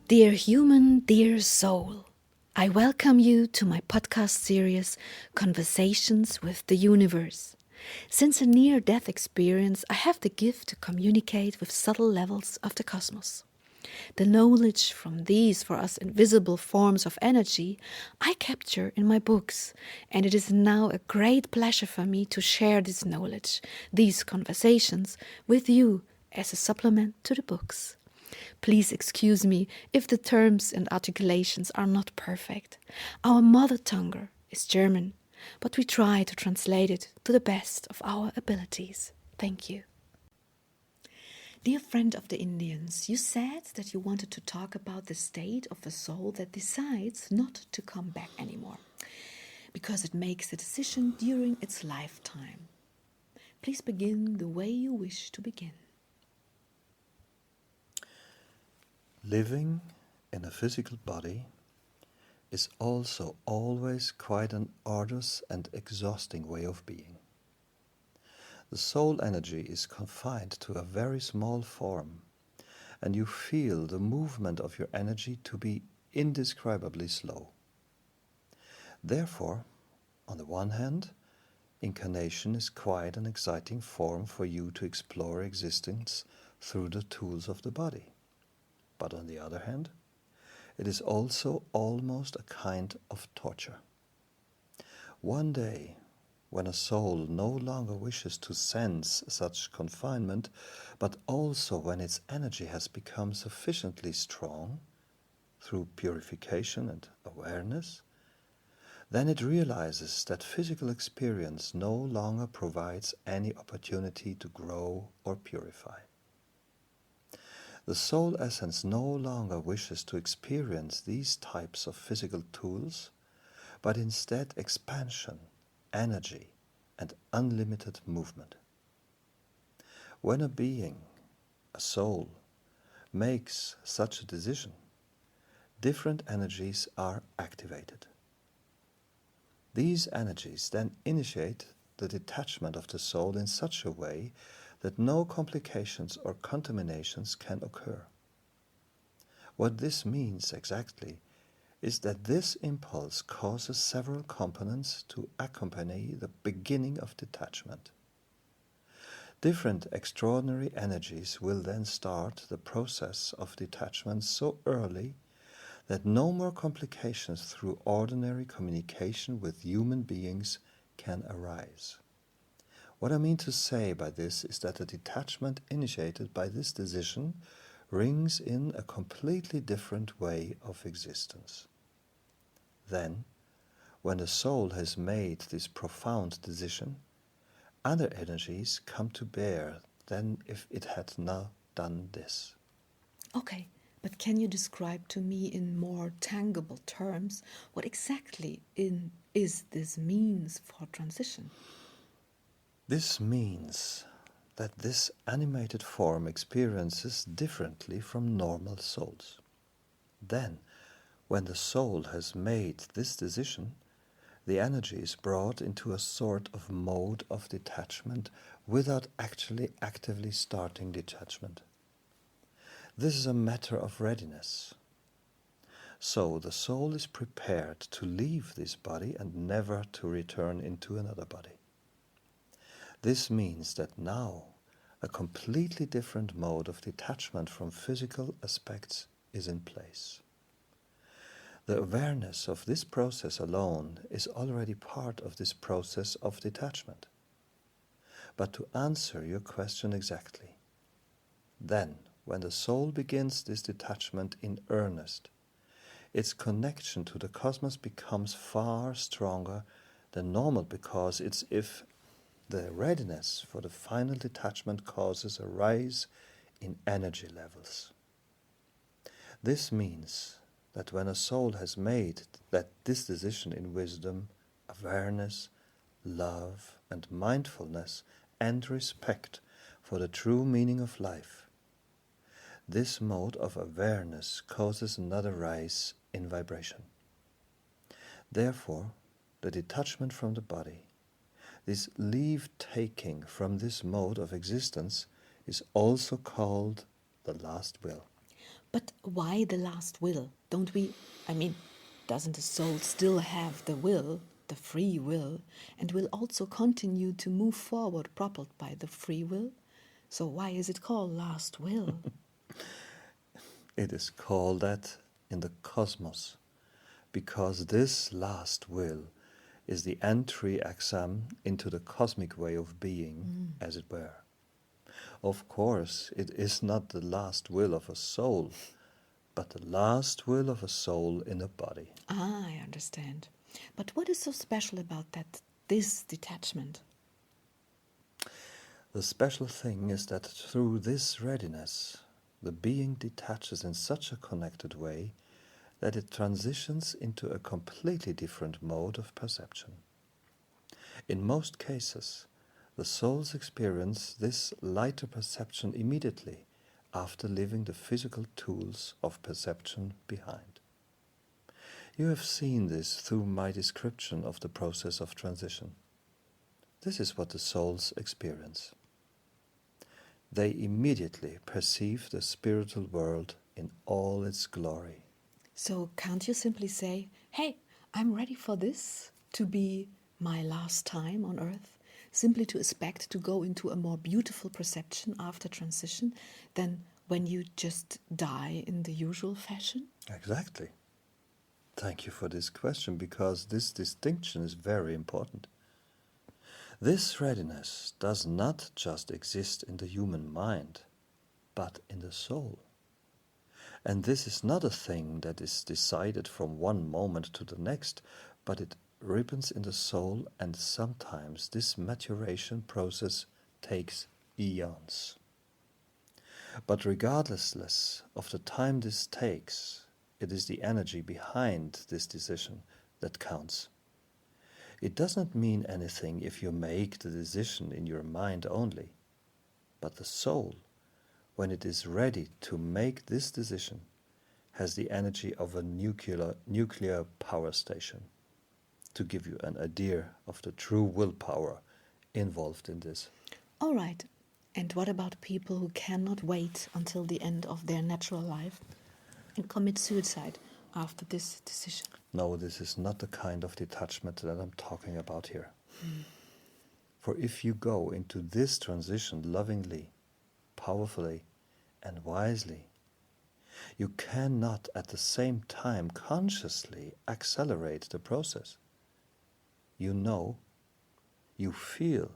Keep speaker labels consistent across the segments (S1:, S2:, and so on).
S1: Dear human, dear soul, I welcome you to my podcast series, Conversations with the Universe. Since a near-death experience, I have the gift to communicate with subtle levels of the cosmos. The knowledge from these for us invisible forms of energy I capture in my books, and it is now a great pleasure for me to share this knowledge, these conversations, with you as a supplement to the books. Please excuse me if the terms and articulations are not perfect. Our mother tongue is German, but we try to translate it to the best of our abilities. Thank you. Dear friend of the Indians, you said that you wanted to talk about the state of a soul that decides not to come back anymore, because it makes the decision during its lifetime. Please begin the way you wish to begin.
S2: Living in a physical body is also always quite an arduous and exhausting way of being. The soul energy is confined to a very small form, and you feel the movement of your energy to be indescribably slow. Therefore, on the one hand, incarnation is quite an exciting form for you to explore existence through the tools of the body. But on the other hand, it is also almost a kind of torture. One day, when a soul no longer wishes to sense such confinement, but also when its energy has become sufficiently strong through purification and awareness, then it realizes that physical experience no longer provides any opportunity to grow or purify. The soul essence no longer wishes to experience these types of physical tools, but instead expansion, energy, and unlimited movement. When a being, a soul, makes such a decision, different energies are activated. These energies then initiate the detachment of the soul in such a way that no complications or contaminations can occur. What this means exactly is that this impulse causes several components to accompany the beginning of detachment. Different extraordinary energies will then start the process of detachment so early that no more complications through ordinary communication with human beings can arise. What I mean to say by this is that the detachment initiated by this decision rings in a completely different way of existence. Then, when the soul has made this profound decision, other energies come to bear than if it had not done this.
S1: Okay, but can you describe to me in more tangible terms what exactly is this means for transition?
S2: This means that this animated form experiences differently from normal souls. Then, when the soul has made this decision, the energy is brought into a sort of mode of detachment without actually actively starting detachment. This is a matter of readiness. So the soul is prepared to leave this body and never to return into another body. This means that now a completely different mode of detachment from physical aspects is in place. The awareness of this process alone is already part of this process of detachment. But to answer your question exactly, then, when the soul begins this detachment in earnest, its connection to the cosmos becomes far stronger than normal, because it's if the readiness for the final detachment causes a rise in energy levels. This means that when a soul has made this decision in wisdom, awareness, love, and mindfulness, and respect for the true meaning of life, this mode of awareness causes another rise in vibration. Therefore, the detachment from the body, this leave-taking from this mode of existence, is also called the last will.
S1: But why the last will? Don't we, I mean, doesn't the soul still have the will, the free will, and will also continue to move forward propelled by the free will? So why is it called last will?
S2: It is called that in the cosmos because this last will is the entry exam into the cosmic way of being, as it were. Of course, it is not the last will of a soul, but the last will of a soul in a body.
S1: Ah, I understand. But what is so special about that, this detachment?
S2: The special thing is that through this readiness, the being detaches in such a connected way that it transitions into a completely different mode of perception. In most cases, the souls experience this lighter perception immediately after leaving the physical tools of perception behind. You have seen this through my description of the process of transition. This is what the souls experience. They immediately perceive the spiritual world in all its glory.
S1: So can't you simply say, hey, I'm ready for this to be my last time on earth? Simply to expect to go into a more beautiful perception after transition than when you just die in the usual fashion?
S2: Exactly. Thank you for this question, because this distinction is very important. This readiness does not just exist in the human mind, but in the soul. And this is not a thing that is decided from one moment to the next, but it ripens in the soul, and sometimes this maturation process takes eons. But regardless of the time this takes, it is the energy behind this decision that counts. It does not mean anything if you make the decision in your mind only, but the soul, when it is ready to make this decision, has the energy of a nuclear power station, to give you an idea of the true willpower involved in this.
S1: All right. And what about people who cannot wait until the end of their natural life and commit suicide after this decision?
S2: No, this is not the kind of detachment that I'm talking about here. For if you go into this transition lovingly, powerfully, and wisely, you cannot at the same time consciously accelerate the process. You know, you feel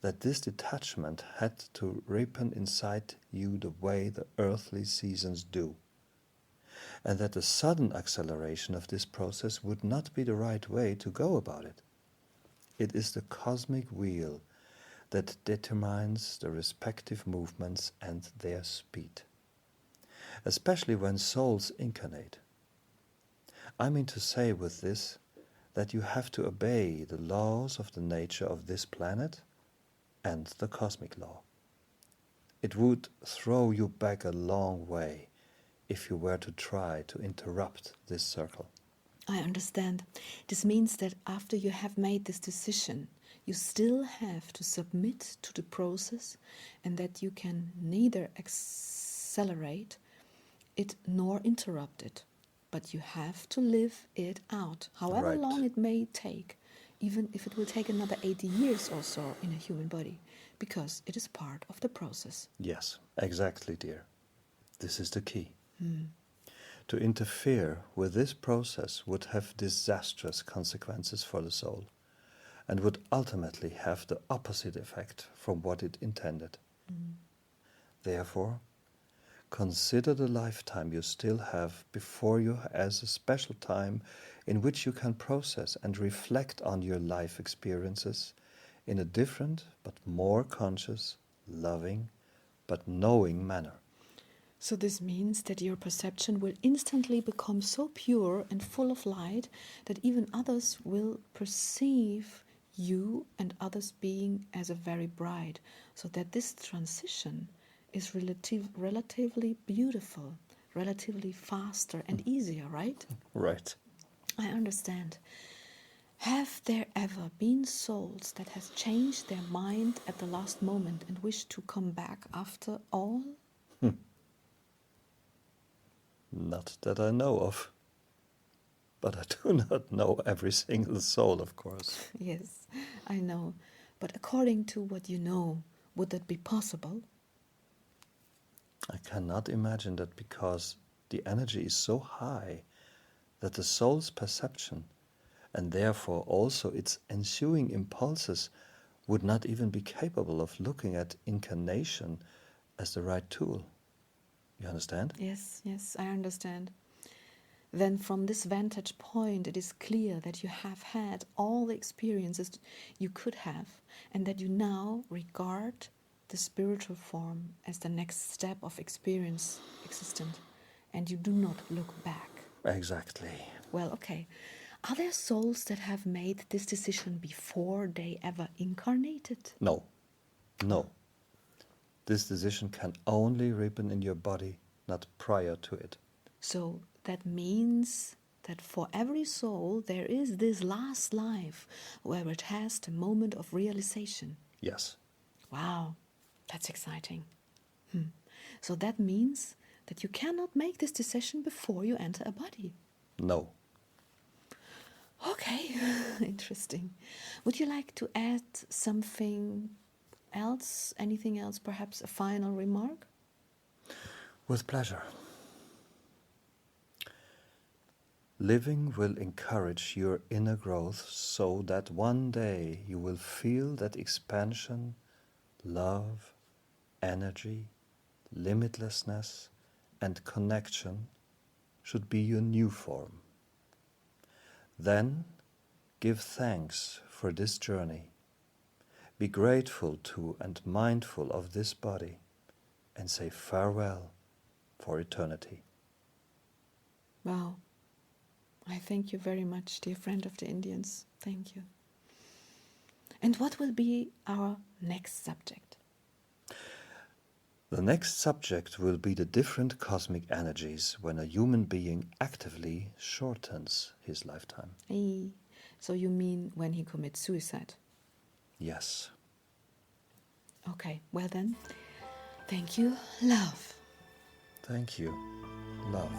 S2: that this detachment had to ripen inside you the way the earthly seasons do, and that the sudden acceleration of this process would not be the right way to go about it. It is the cosmic wheel that determines the respective movements and their speed, especially when souls incarnate. I mean to say with this that you have to obey the laws of the nature of this planet and the cosmic law. It would throw you back a long way if you were to try to interrupt this circle.
S1: I understand. This means that after you have made this decision, you still have to submit to the process, and that you can neither accelerate it nor interrupt it, but you have to live it out, however
S2: Right.
S1: long it may take, even if it will take another 80 years or so in a human body, because it is part of the process.
S2: Yes, exactly, dear. This is the key. To interfere with this process would have disastrous consequences for the soul, and would ultimately have the opposite effect from what it intended. Therefore, consider the lifetime you still have before you as a special time in which you can process and reflect on your life experiences in a different but more conscious, loving, but knowing manner.
S1: So this means that your perception will instantly become so pure and full of light that even others will perceive you and others being as a very bright, so that this transition is relatively beautiful, relatively faster and easier, right?
S2: Right.
S1: I understand. Have there ever been souls that has changed their mind at the last moment and wished to come back after all?
S2: Not that I know of. But I do not know every single soul, of course.
S1: Yes, I know. But according to what you know, would that be possible?
S2: I cannot imagine that, because the energy is so high that the soul's perception, and therefore also its ensuing impulses, would not even be capable of looking at incarnation as the right tool. You understand?
S1: Yes, yes, I understand. Then from this vantage point, it is clear that you have had all the experiences you could have, and that you now regard the spiritual form as the next step of experience existent, and you do not look back.
S2: Exactly.
S1: Well, okay. Are there souls that have made this decision before they ever incarnated?
S2: No. No. This decision can only ripen in your body, not prior to it.
S1: So that means that for every soul there is this last life where it has the moment of realization.
S2: Yes.
S1: Wow, that's exciting. So that means that you cannot make this decision before you enter a body.
S2: No.
S1: Okay, interesting. Would you like to add something else? Anything else? Perhaps a final remark?
S2: With pleasure. Living will encourage your inner growth so that one day you will feel that expansion, love, energy, limitlessness, and connection should be your new form. Then give thanks for this journey. Be grateful to and mindful of this body, and say farewell for eternity.
S1: Wow. I thank you very much, dear friend of the Indians. Thank you. And what will be our next subject?
S2: The next subject will be the different cosmic energies when a human being actively shortens his lifetime.
S1: Hey, so you mean when he commits suicide?
S2: Yes.
S1: Okay, well then, thank you, love.
S2: Thank you. Love.